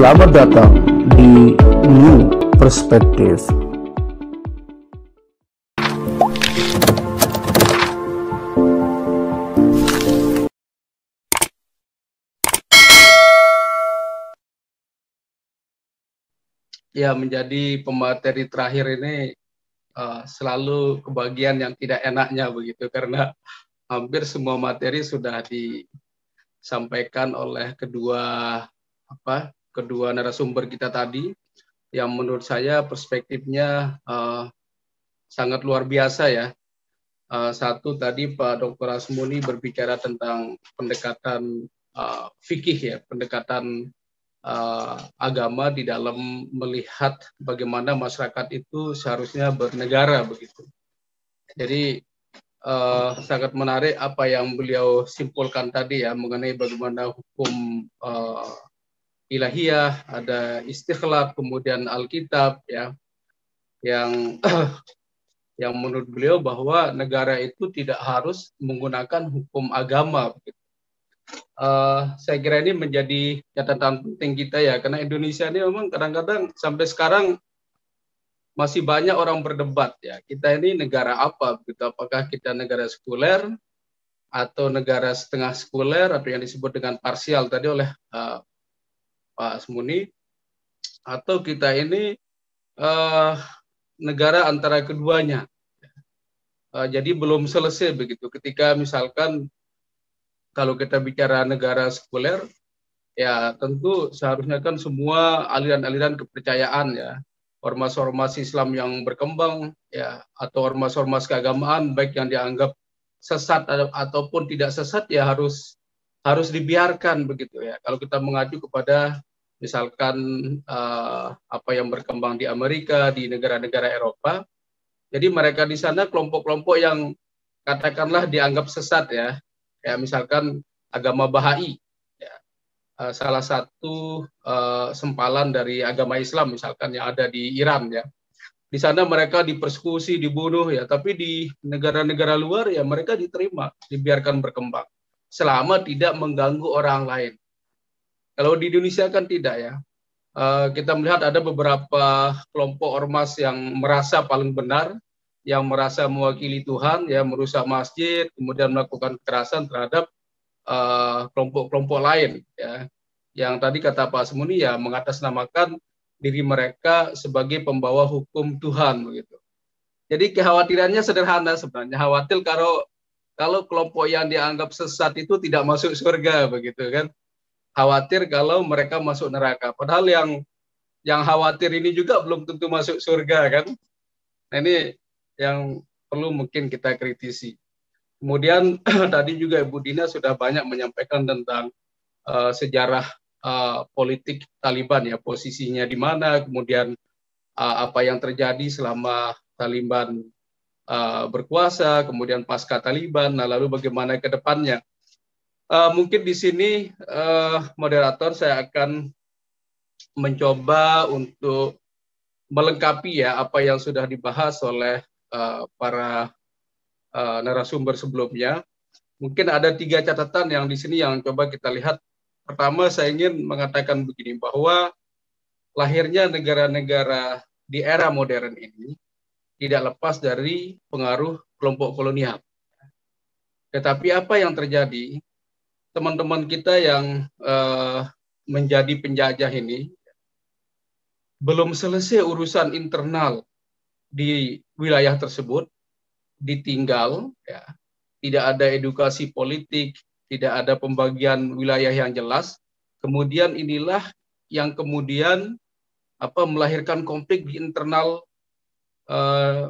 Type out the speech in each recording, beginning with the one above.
Selamat datang di New Perspective. Ya, menjadi pemateri terakhir ini selalu kebagian yang tidak enaknya begitu, karena hampir semua materi sudah disampaikan oleh kedua narasumber kita tadi, yang menurut saya perspektifnya sangat luar biasa ya. Satu tadi Pak Dr. Asmuni berbicara tentang pendekatan fikih ya, pendekatan agama di dalam melihat bagaimana masyarakat itu seharusnya bernegara begitu. Jadi sangat menarik apa yang beliau simpulkan tadi ya, mengenai bagaimana hukum ilahiyah, ada istikhlaf, kemudian Alkitab ya, yang yang menurut beliau bahwa negara itu tidak harus menggunakan hukum agama begitu. Saya kira ini menjadi catatan penting kita ya, karena Indonesia ini memang kadang-kadang sampai sekarang masih banyak orang berdebat ya, kita ini negara apa begitu, apakah kita negara sekuler atau negara setengah sekuler atau yang disebut dengan parsial tadi oleh Pak Asmuni, atau kita ini negara antara keduanya. Jadi belum selesai begitu, ketika misalkan kalau kita bicara negara sekuler, ya tentu seharusnya kan semua aliran-aliran kepercayaan ya, ormas-ormas Islam yang berkembang ya, atau ormas-ormas keagamaan baik yang dianggap sesat ataupun tidak sesat ya harus dibiarkan begitu ya. Kalau kita mengacu kepada misalkan apa yang berkembang di Amerika, di negara-negara Eropa, jadi mereka di sana kelompok-kelompok yang katakanlah dianggap sesat ya, misalkan agama Bahai, salah satu sempalan dari agama Islam misalkan yang ada di Iran ya. Di sana mereka dipersekusi, dibunuh ya, tapi di negara-negara luar ya mereka diterima, dibiarkan berkembang selama tidak mengganggu orang lain. Kalau di Indonesia kan tidak ya. Kita melihat ada beberapa kelompok ormas yang merasa paling benar, yang merasa mewakili Tuhan, ya merusak masjid, kemudian melakukan kekerasan terhadap kelompok-kelompok lain, ya. Yang tadi kata Pak Asmuni ya mengatasnamakan diri mereka sebagai pembawa hukum Tuhan, begitu. Jadi kekhawatirannya sederhana sebenarnya, khawatir kalau kelompok yang dianggap sesat itu tidak masuk surga, begitu kan? Khawatir kalau mereka masuk neraka. Padahal yang khawatir ini juga belum tentu masuk surga kan? Nah, ini yang perlu mungkin kita kritisi. Kemudian tadi juga Ibu Dina sudah banyak menyampaikan tentang sejarah politik Taliban ya, posisinya di mana, kemudian apa yang terjadi selama Taliban berkuasa, kemudian pasca Taliban, nah lalu bagaimana ke depannya. Mungkin di sini moderator saya akan mencoba untuk melengkapi ya apa yang sudah dibahas oleh para narasumber sebelumnya. Mungkin ada 3 catatan yang di sini yang coba kita lihat. Pertama, saya ingin mengatakan begini, bahwa lahirnya negara-negara di era modern ini tidak lepas dari pengaruh kelompok kolonial. Tetapi apa yang terjadi, teman-teman kita yang menjadi penjajah ini belum selesai urusan internal di wilayah tersebut, ditinggal, ya, tidak ada edukasi politik, tidak ada pembagian wilayah yang jelas. Kemudian inilah yang kemudian melahirkan konflik di internal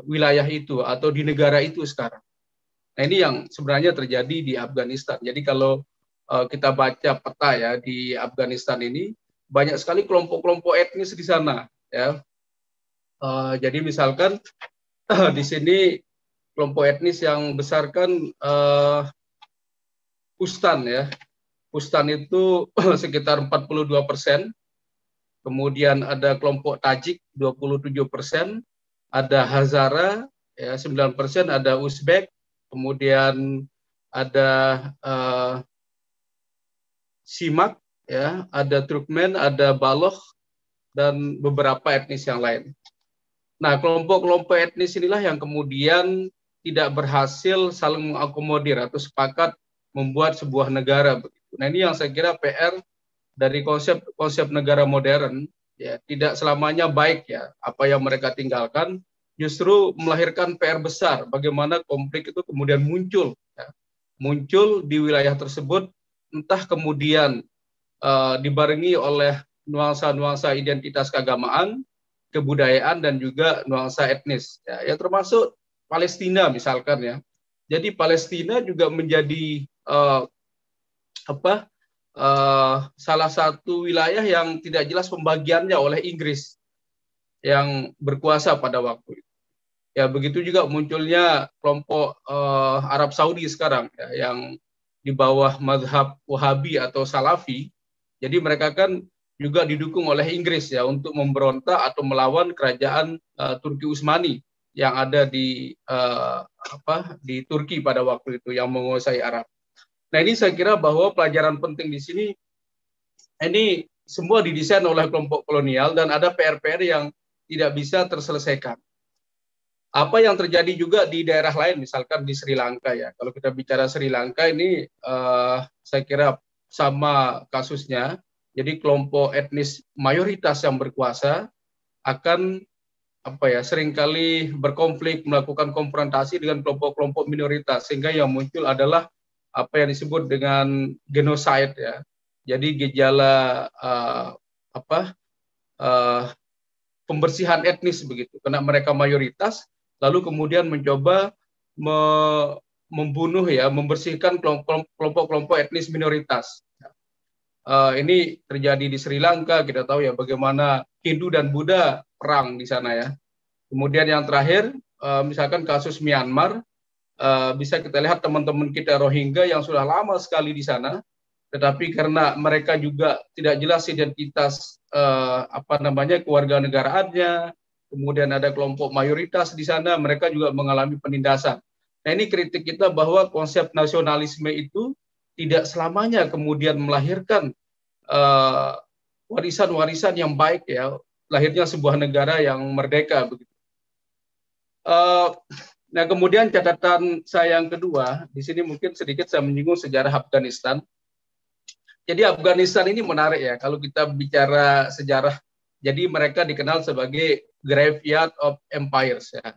wilayah itu atau di negara itu sekarang. Nah, ini yang sebenarnya terjadi di Afghanistan. Jadi kalau kita baca peta ya di Afghanistan ini, banyak sekali kelompok-kelompok etnis di sana ya. Jadi misalkan di sini kelompok etnis yang besar kan Pustan ya. Pustan itu sekitar 42%. Kemudian ada kelompok Tajik 27%, ada Hazara ya 9%, ada Uzbek, kemudian ada Simak ya, ada Turkmen, ada Baloch, dan beberapa etnis yang lain. Nah, kelompok-kelompok etnis inilah yang kemudian tidak berhasil saling mengakomodir atau sepakat membuat sebuah negara. Nah, ini yang saya kira PR dari konsep negara modern, ya, tidak selamanya baik, ya, apa yang mereka tinggalkan justru melahirkan PR besar, bagaimana konflik itu kemudian muncul, ya, muncul di wilayah tersebut, entah kemudian dibarengi oleh nuansa-nuansa identitas keagamaan, kebudayaan, dan juga nuansa etnis, ya, termasuk Palestina misalkan, ya. Jadi Palestina juga menjadi salah satu wilayah yang tidak jelas pembagiannya oleh Inggris yang berkuasa pada waktu itu. Ya, begitu juga munculnya kelompok Arab Saudi sekarang, ya, yang di bawah mazhab Wahabi atau Salafi. Jadi mereka kan juga didukung oleh Inggris, ya, untuk memberontak atau melawan kerajaan Turki Utsmani yang ada di Turki pada waktu itu yang menguasai Arab. Nah, ini saya kira bahwa pelajaran penting di sini, ini semua didesain oleh kelompok kolonial dan ada PR-PR yang tidak bisa terselesaikan. Apa yang terjadi juga di daerah lain, misalkan di Sri Lanka, ya. Kalau kita bicara Sri Lanka ini, saya kira sama kasusnya. Jadi kelompok etnis mayoritas yang berkuasa akan seringkali berkonflik, melakukan konfrontasi dengan kelompok-kelompok minoritas, sehingga yang muncul adalah apa yang disebut dengan genocide, ya. Jadi gejala pembersihan etnis begitu, karena mereka mayoritas, lalu kemudian mencoba membunuh, ya, membersihkan kelompok-kelompok etnis minoritas. Ini terjadi di Sri Lanka, kita tahu, ya, bagaimana Hindu dan Buddha perang di sana, ya. Kemudian yang terakhir, misalkan kasus Myanmar, bisa kita lihat teman-teman kita Rohingya yang sudah lama sekali di sana, tetapi karena mereka juga tidak jelas identitas kewarganegaraannya, kemudian ada kelompok mayoritas di sana, mereka juga mengalami penindasan. Nah, ini kritik kita bahwa konsep nasionalisme itu tidak selamanya kemudian melahirkan warisan-warisan yang baik, ya, lahirnya sebuah negara yang merdeka begitu. Nah, kemudian catatan saya yang kedua, di sini mungkin sedikit saya menyinggung sejarah Afghanistan. Jadi Afghanistan ini menarik, ya, kalau kita bicara sejarah. Jadi mereka dikenal sebagai graveyard of empires, ya.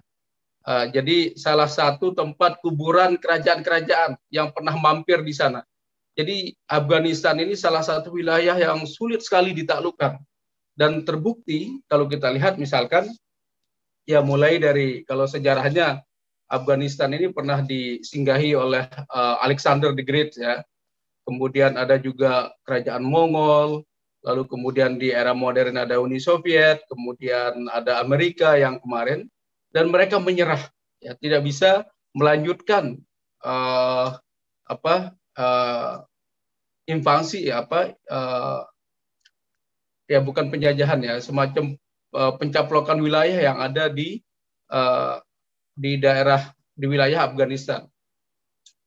Jadi salah satu tempat kuburan kerajaan-kerajaan yang pernah mampir di sana. Jadi Afghanistan ini salah satu wilayah yang sulit sekali ditaklukkan. Dan terbukti kalau kita lihat misalkan, ya, mulai dari kalau sejarahnya Afghanistan ini pernah disinggahi oleh Alexander the Great, ya. Kemudian ada juga kerajaan Mongol, lalu kemudian di era modern ada Uni Soviet, kemudian ada Amerika yang kemarin, dan mereka menyerah, ya, tidak bisa melanjutkan invasi, bukan penjajahan, ya, semacam pencaplokan wilayah yang ada di wilayah Afghanistan.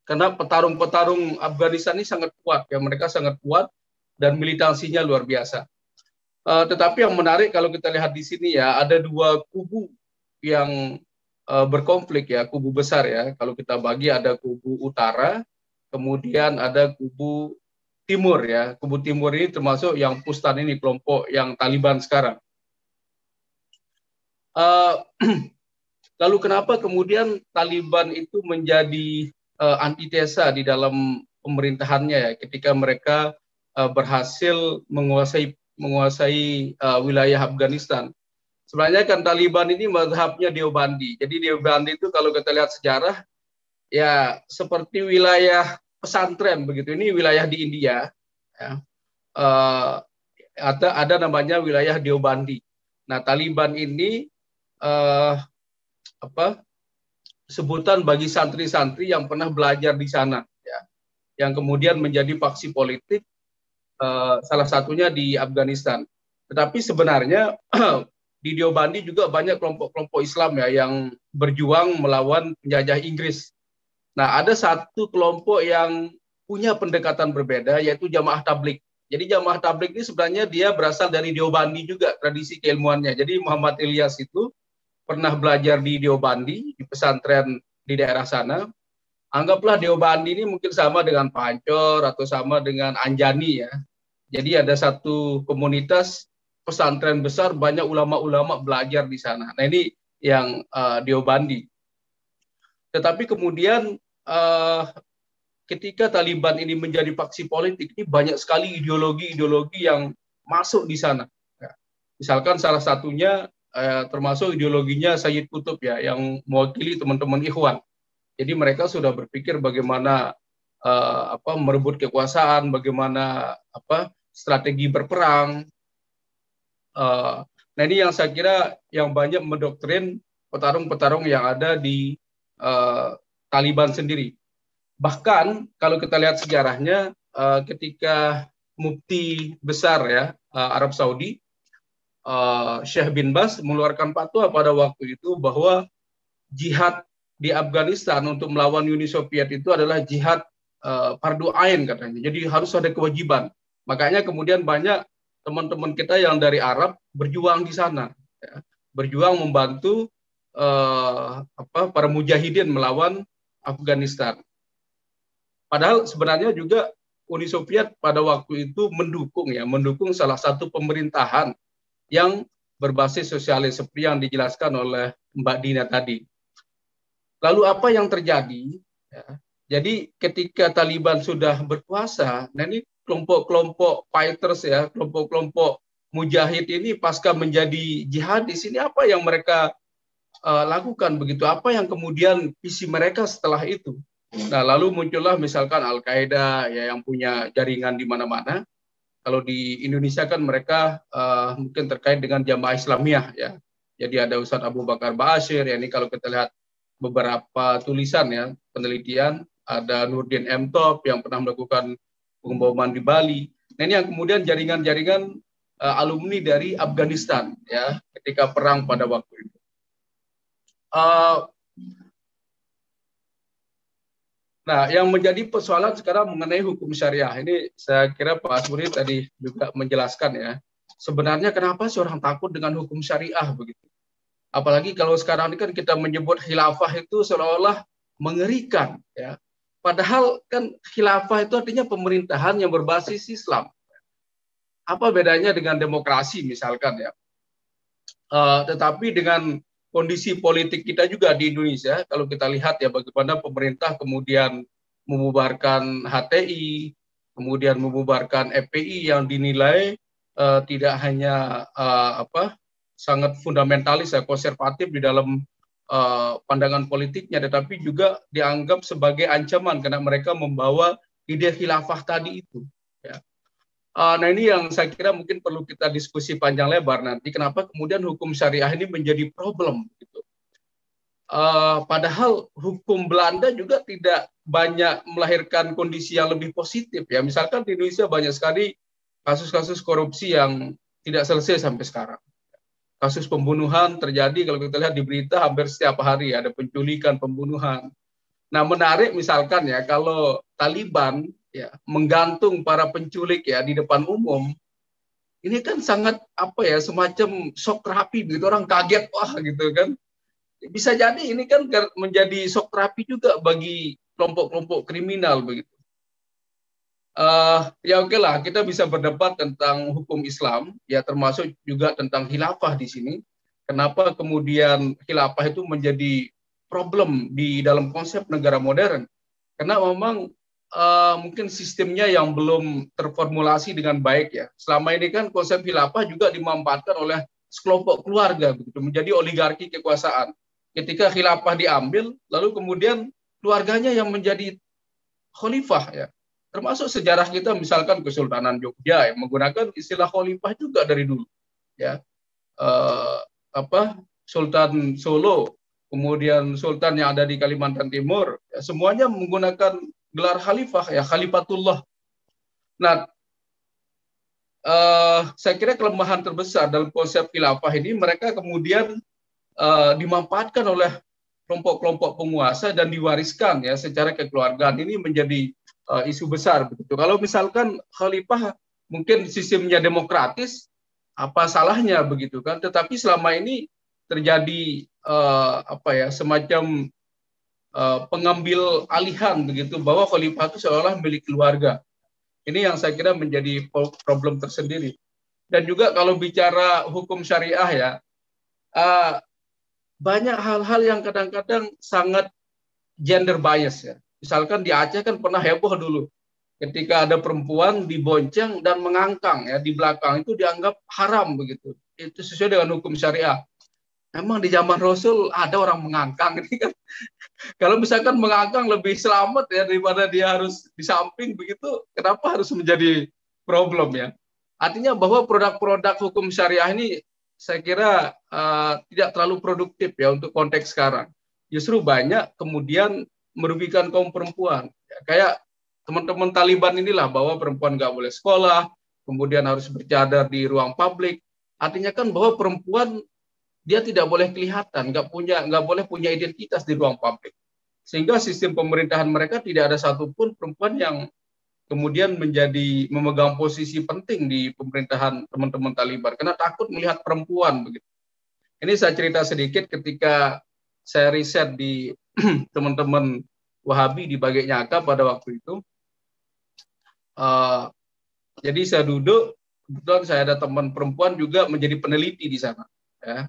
Karena petarung-petarung Afghanistan ini sangat kuat, ya, mereka sangat kuat dan militansinya luar biasa. Tetapi yang menarik kalau kita lihat di sini, ya, ada dua kubu yang berkonflik, ya, kubu besar, ya. Kalau kita bagi ada kubu utara, kemudian ada kubu timur, ya. Kubu timur ini termasuk yang Pustan ini, kelompok yang Taliban sekarang. Lalu kenapa kemudian Taliban itu menjadi antitesa di dalam pemerintahannya, ya, ketika mereka berhasil menguasai wilayah Afghanistan? Sebenarnya kan Taliban ini mazhabnya Deobandi. Jadi Deobandi itu kalau kita lihat sejarah, ya, seperti wilayah pesantren begitu. Ini wilayah di India, ya. Ada namanya wilayah Deobandi. Nah, Taliban ini sebutan bagi santri-santri yang pernah belajar di sana, ya, yang kemudian menjadi faksi politik, salah satunya di Afghanistan. Tetapi sebenarnya di Deobandi juga banyak kelompok-kelompok Islam, ya, yang berjuang melawan penjajah Inggris. Nah, ada satu kelompok yang punya pendekatan berbeda, yaitu Jamaah Tabligh. Jadi Jamaah Tabligh ini sebenarnya dia berasal dari Deobandi juga tradisi keilmuannya. Jadi Muhammad Ilyas itu pernah belajar di Deobandi, di pesantren di daerah sana. Anggaplah Deobandi ini mungkin sama dengan Pancor atau sama dengan Anjani ya. Jadi ada satu komunitas pesantren besar, banyak ulama-ulama belajar di sana. Nah ini yang Deobandi. Tetapi kemudian ketika Taliban ini menjadi faksi politik, ini banyak sekali ideologi-ideologi yang masuk di sana. Ya. Misalkan salah satunya termasuk ideologinya Sayyid Qutb ya, yang mewakili teman-teman Ikhwan. Jadi mereka sudah berpikir bagaimana merebut kekuasaan, bagaimana strategi berperang. Nah ini yang saya kira yang banyak mendoktrin petarung-petarung yang ada di Taliban sendiri. Bahkan kalau kita lihat sejarahnya, ketika mufti besar ya Arab Saudi, Syekh bin Baz mengeluarkan fatwa pada waktu itu bahwa jihad di Afghanistan untuk melawan Uni Soviet itu adalah jihad fardu ain katanya. Jadi harus ada kewajiban. Makanya kemudian banyak teman-teman kita yang dari Arab berjuang di sana, ya. Berjuang membantu para mujahidin melawan Afghanistan. Padahal sebenarnya juga Uni Soviet pada waktu itu mendukung salah satu pemerintahan yang berbasis sosialis seperti yang dijelaskan oleh Mbak Dina tadi. Lalu apa yang terjadi? Ya, jadi ketika Taliban sudah berkuasa, nah ini kelompok-kelompok fighters ya, kelompok-kelompok mujahid ini pasca menjadi jihadis ini apa yang mereka lakukan begitu? Apa yang kemudian visi mereka setelah itu? Nah, lalu muncullah misalkan Al-Qaeda ya yang punya jaringan di mana-mana. Kalau di Indonesia kan mereka mungkin terkait dengan Jamaah Islamiyah ya. Jadi ada Ustadz Abu Bakar Ba'asyir, ya ini kalau kita lihat beberapa tulisan ya, penelitian, ada Nurdin M. Top yang pernah melakukan pengeboman di Bali. Nah, ini yang kemudian jaringan-jaringan alumni dari Afghanistan ya ketika perang pada waktu itu. Nah, yang menjadi persoalan sekarang mengenai hukum syariah ini, saya kira Pak Asmuri tadi juga menjelaskan ya. Sebenarnya kenapa sih orang takut dengan hukum syariah begitu? Apalagi kalau sekarang ini kan kita menyebut khilafah itu seolah-olah mengerikan ya. Padahal kan khilafah itu artinya pemerintahan yang berbasis Islam. Apa bedanya dengan demokrasi misalkan ya? Tetapi dengan kondisi politik kita juga di Indonesia, kalau kita lihat ya bagaimana pemerintah kemudian membubarkan HTI, kemudian membubarkan FPI yang dinilai tidak hanya sangat fundamentalis ya, konservatif di dalam pandangan politiknya, tetapi juga dianggap sebagai ancaman karena mereka membawa ide khilafah tadi itu. Ya. Nah ini yang saya kira mungkin perlu kita diskusi panjang lebar nanti, kenapa kemudian hukum syariah ini menjadi problem gitu. Padahal hukum Belanda juga tidak banyak melahirkan kondisi yang lebih positif ya. Misalkan di Indonesia banyak sekali kasus-kasus korupsi yang tidak selesai sampai sekarang. Kasus pembunuhan terjadi, kalau kita lihat di berita hampir setiap hari ada penculikan, pembunuhan. Nah menarik misalkan ya kalau Taliban ya menggantung para penculik ya di depan umum, ini kan sangat semacam shock terapi gitu, orang kaget wah gitu kan. Bisa jadi ini kan menjadi shock terapi juga bagi kelompok-kelompok kriminal begitu. Ya oke lah, kita bisa berdebat tentang hukum Islam ya, termasuk juga tentang khilafah di sini. Kenapa kemudian khilafah itu menjadi problem di dalam konsep negara modern? Karena memang mungkin sistemnya yang belum terformulasi dengan baik ya. Selama ini kan konsep khilafah juga dimanfaatkan oleh sekelompok keluarga begitu, menjadi oligarki kekuasaan. Ketika khilafah diambil, lalu kemudian keluarganya yang menjadi khalifah ya. Termasuk sejarah kita misalkan Kesultanan Jogja yang menggunakan istilah khalifah juga dari dulu ya. Sultan Solo, kemudian sultan yang ada di Kalimantan Timur ya, semuanya menggunakan gelar khalifah ya, khalifatullah. Nah, saya kira kelemahan terbesar dalam konsep khilafah ini, mereka kemudian dimanfaatkan oleh kelompok-kelompok penguasa dan diwariskan ya secara kekeluargaan. Ini menjadi isu besar begitu. Kalau misalkan khalifah mungkin sistemnya demokratis, apa salahnya begitu kan? Tetapi selama ini terjadi semacam pengambil alihan begitu bahwa khalifah itu seolah milik keluarga. Ini yang saya kira menjadi problem tersendiri. Dan juga kalau bicara hukum syariah ya, banyak hal-hal yang kadang-kadang sangat gender bias ya. Misalkan di Aceh kan pernah heboh dulu ketika ada perempuan dibonceng dan mengangkang ya di belakang, itu dianggap haram begitu. Itu sesuai dengan hukum syariah. Memang di zaman Rasul ada orang mengangkang ini kan. Kalau misalkan mengangkang lebih selamat ya daripada dia harus di samping begitu, kenapa harus menjadi problem ya? Artinya bahwa produk-produk hukum syariah ini saya kira tidak terlalu produktif ya untuk konteks sekarang. Justru banyak kemudian merugikan kaum perempuan. Ya, kayak teman-teman Taliban inilah, bahwa perempuan nggak boleh sekolah, kemudian harus bercadar di ruang publik. Artinya kan bahwa perempuan dia tidak boleh kelihatan, nggak boleh punya identitas di ruang publik. Sehingga sistem pemerintahan mereka tidak ada satupun perempuan yang kemudian memegang posisi penting di pemerintahan teman-teman Taliban karena takut melihat perempuan begitu. Ini saya cerita sedikit ketika saya riset di teman-teman Wahabi di Bagi Nyaka pada waktu itu. Jadi saya duduk, kebetulan saya ada teman perempuan juga menjadi peneliti di sana. Ya.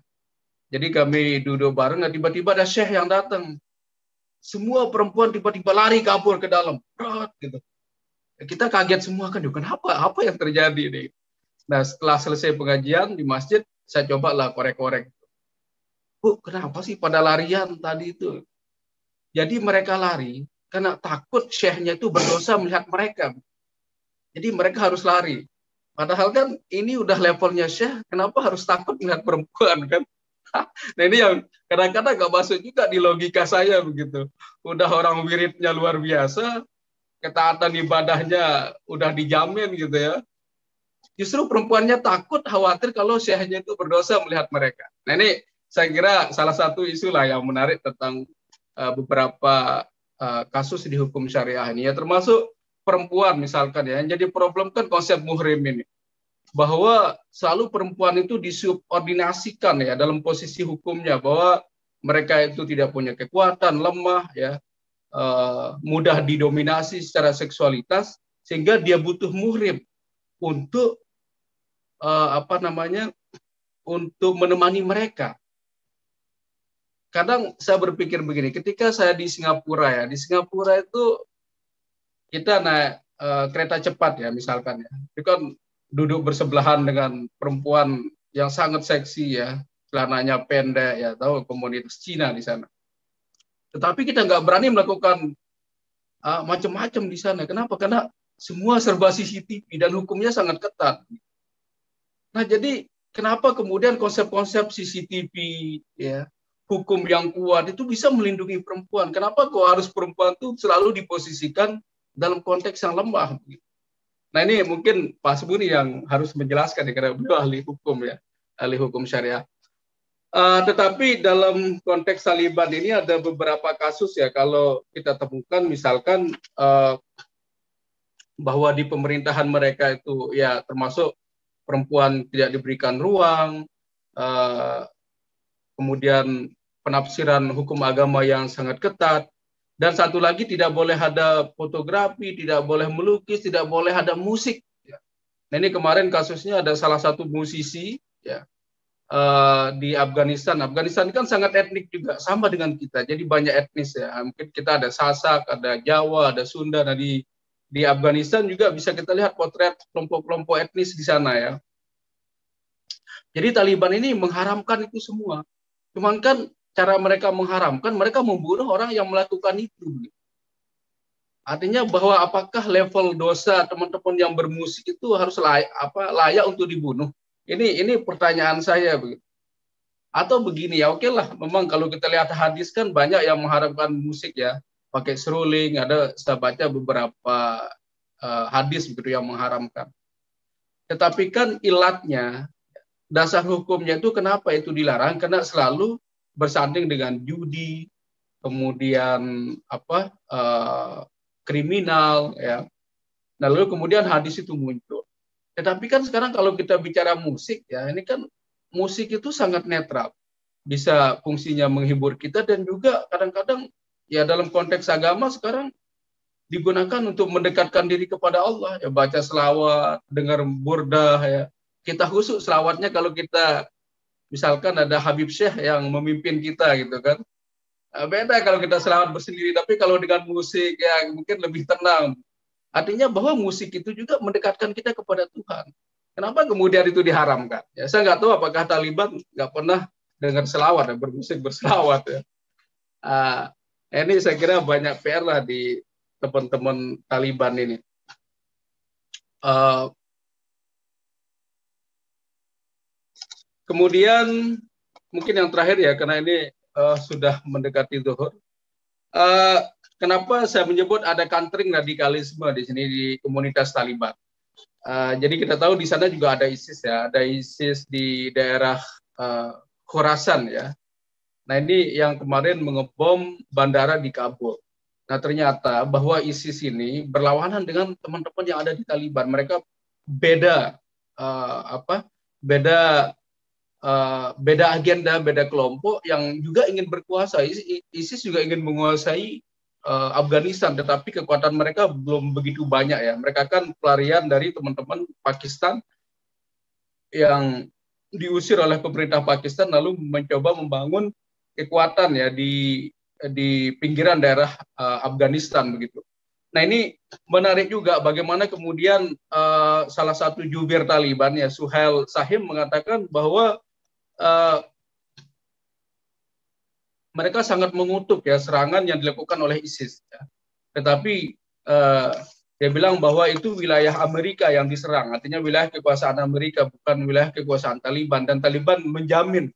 Jadi kami duduk bareng, nah tiba-tiba ada syekh yang datang. Semua perempuan tiba-tiba lari kabur ke dalam. Gitu. Kita kaget semua kan, apa yang terjadi nih. Nah setelah selesai pengajian di masjid, saya cobalah korek-korek. Bu, kenapa sih pada larian tadi itu? Jadi mereka lari karena takut syekhnya itu berdosa melihat mereka. Jadi mereka harus lari. Padahal kan ini udah levelnya syekh, kenapa harus takut melihat perempuan kan? Nah ini yang kadang-kadang gak masuk juga di logika saya begitu. Udah orang wiridnya luar biasa, ketaatan ibadahnya udah dijamin gitu ya. Justru perempuannya takut, khawatir kalau syekhnya itu berdosa melihat mereka. Nah ini saya kira salah satu isu lah yang menarik tentang beberapa kasus di hukum syariah ini ya, termasuk perempuan misalkan ya. Yang jadi problem kan konsep muhrim ini, bahwa selalu perempuan itu disubordinasikan ya dalam posisi hukumnya, bahwa mereka itu tidak punya kekuatan, lemah ya, mudah didominasi secara seksualitas, sehingga dia butuh muhrim untuk untuk menemani mereka. Kadang saya berpikir begini, ketika saya di Singapura ya, di Singapura itu kita naik kereta cepat ya misalkan ya, itu kan duduk bersebelahan dengan perempuan yang sangat seksi ya, celananya pendek ya, tahu komunitas Cina di sana. Tetapi kita nggak berani melakukan macam-macam di sana. Kenapa? Karena semua serba CCTV dan hukumnya sangat ketat. Nah jadi kenapa kemudian konsep-konsep CCTV ya, hukum yang kuat itu bisa melindungi perempuan? Kenapa kok harus perempuan itu selalu diposisikan dalam konteks yang lemah? Nah ini mungkin Pak Sembuni yang harus menjelaskan ya, karena beliau ahli hukum ya, ahli hukum syariah. Tetapi dalam konteks Taliban ini ada beberapa kasus ya, kalau kita temukan misalkan bahwa di pemerintahan mereka itu ya termasuk perempuan tidak diberikan ruang, kemudian penafsiran hukum agama yang sangat ketat, dan satu lagi tidak boleh ada fotografi, tidak boleh melukis, tidak boleh ada musik. Nah ini kemarin kasusnya ada salah satu musisi ya, di Afghanistan. Afghanistan kan sangat etnik juga, sama dengan kita. Jadi banyak etnis ya. Mungkin kita ada Sasak, ada Jawa, ada Sunda. Nah di Afghanistan juga bisa kita lihat potret kelompok-kelompok etnis di sana ya. Jadi Taliban ini mengharamkan itu semua. Cuman kan cara mereka mengharamkan, mereka membunuh orang yang melakukan itu. Artinya bahwa apakah level dosa teman-teman yang bermusik itu harus layak untuk dibunuh? Ini pertanyaan saya begitu. Atau begini ya, oke lah, memang kalau kita lihat hadis kan banyak yang mengharamkan musik ya, pakai seruling, ada saya baca beberapa hadis begitu yang mengharamkan. Tetapi kan ilatnya, dasar hukumnya itu kenapa itu dilarang? Karena selalu bersanding dengan judi, kemudian kriminal ya. Nah, lalu kemudian hadis itu muncul. Tetapi kan sekarang kalau kita bicara musik, ya ini kan musik itu sangat netral, bisa fungsinya menghibur kita dan juga kadang-kadang ya dalam konteks agama sekarang digunakan untuk mendekatkan diri kepada Allah, ya baca selawat, dengar burdah, ya kita khusus selawatnya kalau kita misalkan ada Habib Syekh yang memimpin kita gitu kan. Beda kalau kita selawat bersendiri, tapi kalau dengan musik ya mungkin lebih tenang. Artinya bahwa musik itu juga mendekatkan kita kepada Tuhan. Kenapa kemudian itu diharamkan? Ya, saya nggak tahu apakah Taliban nggak pernah dengar selawat, ya, bermusik berselawat. Ya. Ini saya kira banyak PR lah di teman-teman Taliban ini. Kemudian mungkin yang terakhir ya, karena ini sudah mendekati zuhur. Kenapa saya menyebut ada countering radikalisme di sini di komunitas Taliban? Jadi kita tahu di sana juga ada ISIS ya, ada ISIS di daerah Khorasan ya. Nah ini yang kemarin mengebom bandara di Kabul. Nah ternyata bahwa ISIS ini berlawanan dengan teman-teman yang ada di Taliban. Mereka beda beda agenda, beda kelompok yang juga ingin berkuasa. ISIS juga ingin menguasai Afghanistan, tetapi kekuatan mereka belum begitu banyak ya. Mereka kan pelarian dari teman-teman Pakistan yang diusir oleh pemerintah Pakistan lalu mencoba membangun kekuatan ya di pinggiran daerah Afghanistan begitu. Nah ini menarik juga bagaimana kemudian salah satu jubir Taliban ya Suhail Shaheen mengatakan bahwa mereka sangat mengutuk ya serangan yang dilakukan oleh ISIS. Ya. Tetapi dia bilang bahwa itu wilayah Amerika yang diserang, artinya wilayah kekuasaan Amerika bukan wilayah kekuasaan Taliban, dan Taliban menjamin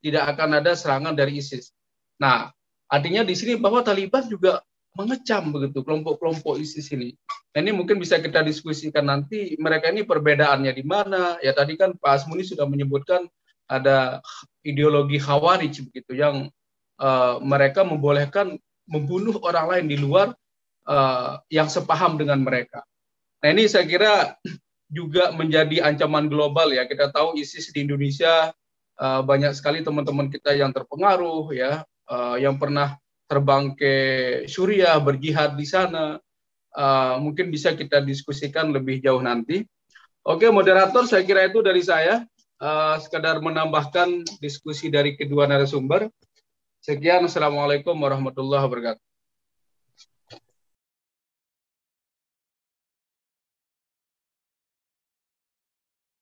tidak akan ada serangan dari ISIS. Nah, artinya di sini bahwa Taliban juga mengecam begitu kelompok-kelompok ISIS ini. Nah, ini mungkin bisa kita diskusikan nanti mereka ini perbedaannya di mana. Ya tadi kan Pak Asmuni sudah menyebutkan ada ideologi Khawarij begitu yang mereka membolehkan membunuh orang lain di luar yang sepaham dengan mereka. Nah ini saya kira juga menjadi ancaman global ya. Kita tahu ISIS di Indonesia banyak sekali teman-teman kita yang terpengaruh ya, yang pernah terbang ke Suriah berjihad di sana. Mungkin bisa kita diskusikan lebih jauh nanti. Oke moderator, saya kira itu dari saya. Sekadar menambahkan diskusi dari kedua narasumber. Sekian, Assalamualaikum warahmatullahi wabarakatuh.